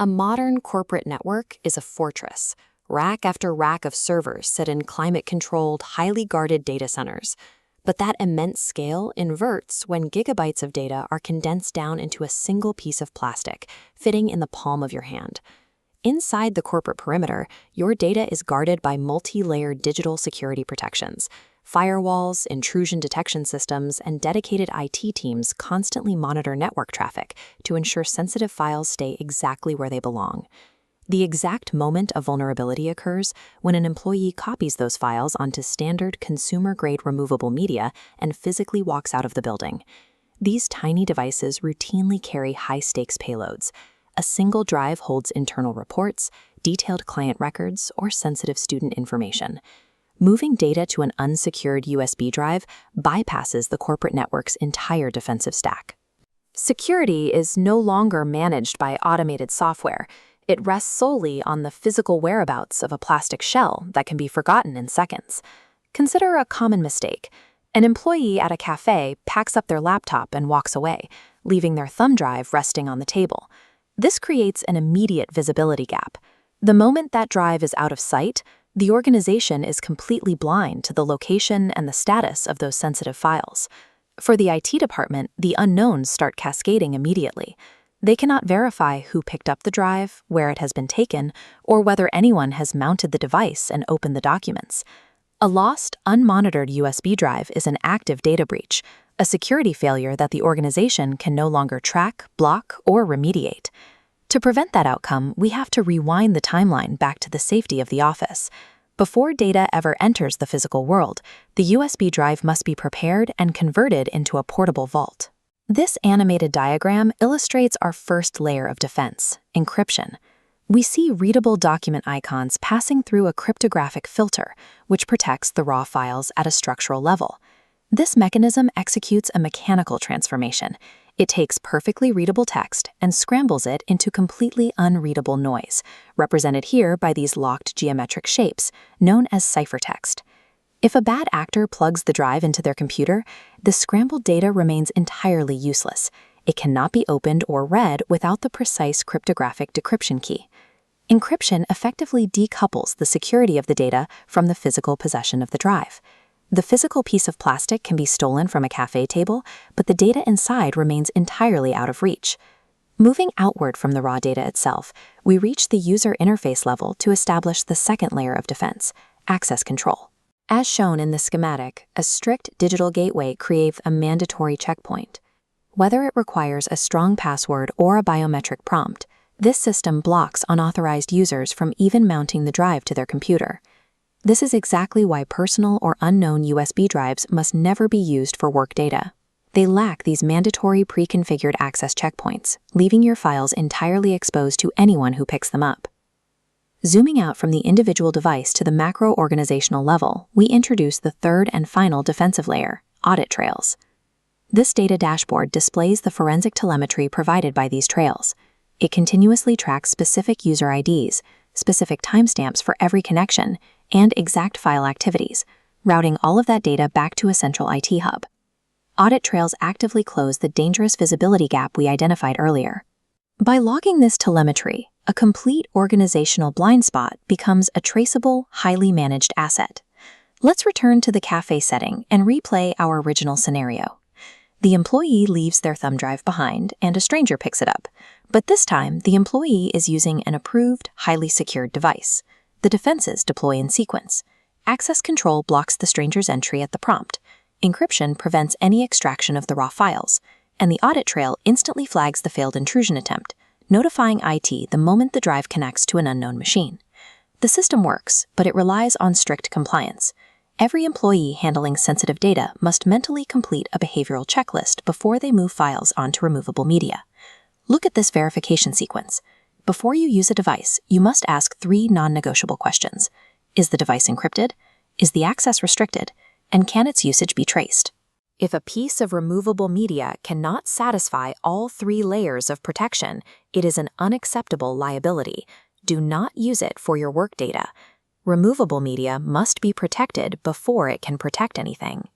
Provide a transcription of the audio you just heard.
A modern corporate network is a fortress. Rack after rack of servers sit in climate-controlled, highly guarded data centers. But that immense scale inverts when gigabytes of data are condensed down into a single piece of plastic, fitting in the palm of your hand. Inside the corporate perimeter, your data is guarded by multi-layered digital security protections. Firewalls, intrusion detection systems, and dedicated IT teams constantly monitor network traffic to ensure sensitive files stay exactly where they belong. The exact moment of vulnerability occurs when an employee copies those files onto standard consumer-grade removable media and physically walks out of the building. These tiny devices routinely carry high-stakes payloads. A single drive holds internal reports, detailed client records, or sensitive student information. Moving data to an unsecured USB drive bypasses the corporate network's entire defensive stack. Security is no longer managed by automated software. It rests solely on the physical whereabouts of a plastic shell that can be forgotten in seconds. Consider a common mistake. An employee at a cafe packs up their laptop and walks away, leaving their thumb drive resting on the table. This creates an immediate visibility gap. The moment that drive is out of sight, the organization is completely blind to the location and the status of those sensitive files. For the IT department, the unknowns start cascading immediately. They cannot verify who picked up the drive, where it has been taken, or whether anyone has mounted the device and opened the documents. A lost, unmonitored USB drive is an active data breach, a security failure that the organization can no longer track, block, or remediate. To prevent that outcome, we have to rewind the timeline back to the safety of the office. Before data ever enters the physical world, the USB drive must be prepared and converted into a portable vault. This animated diagram illustrates our first layer of defense, encryption. We see readable document icons passing through a cryptographic filter, which protects the raw files at a structural level. This mechanism executes a mechanical transformation. It takes perfectly readable text and scrambles it into completely unreadable noise, represented here by these locked geometric shapes, known as ciphertext. If a bad actor plugs the drive into their computer, the scrambled data remains entirely useless. It cannot be opened or read without the precise cryptographic decryption key. Encryption effectively decouples the security of the data from the physical possession of the drive. The physical piece of plastic can be stolen from a cafe table, but the data inside remains entirely out of reach. Moving outward from the raw data itself, we reach the user interface level to establish the second layer of defense, access control. As shown in the schematic, a strict digital gateway creates a mandatory checkpoint. Whether it requires a strong password or a biometric prompt, this system blocks unauthorized users from even mounting the drive to their computer. This is exactly why personal or unknown USB drives must never be used for work data. They lack these mandatory pre-configured access checkpoints, leaving your files entirely exposed to anyone who picks them up. Zooming out from the individual device to the macro-organizational level, we introduce the third and final defensive layer, audit trails. This data dashboard displays the forensic telemetry provided by these trails. It continuously tracks specific user IDs, specific timestamps for every connection, and exact file activities, routing all of that data back to a central IT hub. Audit trails actively close the dangerous visibility gap we identified earlier. By logging this telemetry, a complete organizational blind spot becomes a traceable, highly managed asset. Let's return to the cafe setting and replay our original scenario. The employee leaves their thumb drive behind and a stranger picks it up, but this time the employee is using an approved, highly secured device. The defenses deploy in sequence. Access control blocks the stranger's entry at the prompt. Encryption prevents any extraction of the raw files, and the audit trail instantly flags the failed intrusion attempt, notifying IT the moment the drive connects to an unknown machine. The system works, but it relies on strict compliance. Every employee handling sensitive data must mentally complete a behavioral checklist before they move files onto removable media. Look at this verification sequence. Before you use a device, you must ask 3 non-negotiable questions. Is the device encrypted? Is the access restricted? And can its usage be traced? If a piece of removable media cannot satisfy all 3 layers of protection, it is an unacceptable liability. Do not use it for your work data. Removable media must be protected before it can protect anything.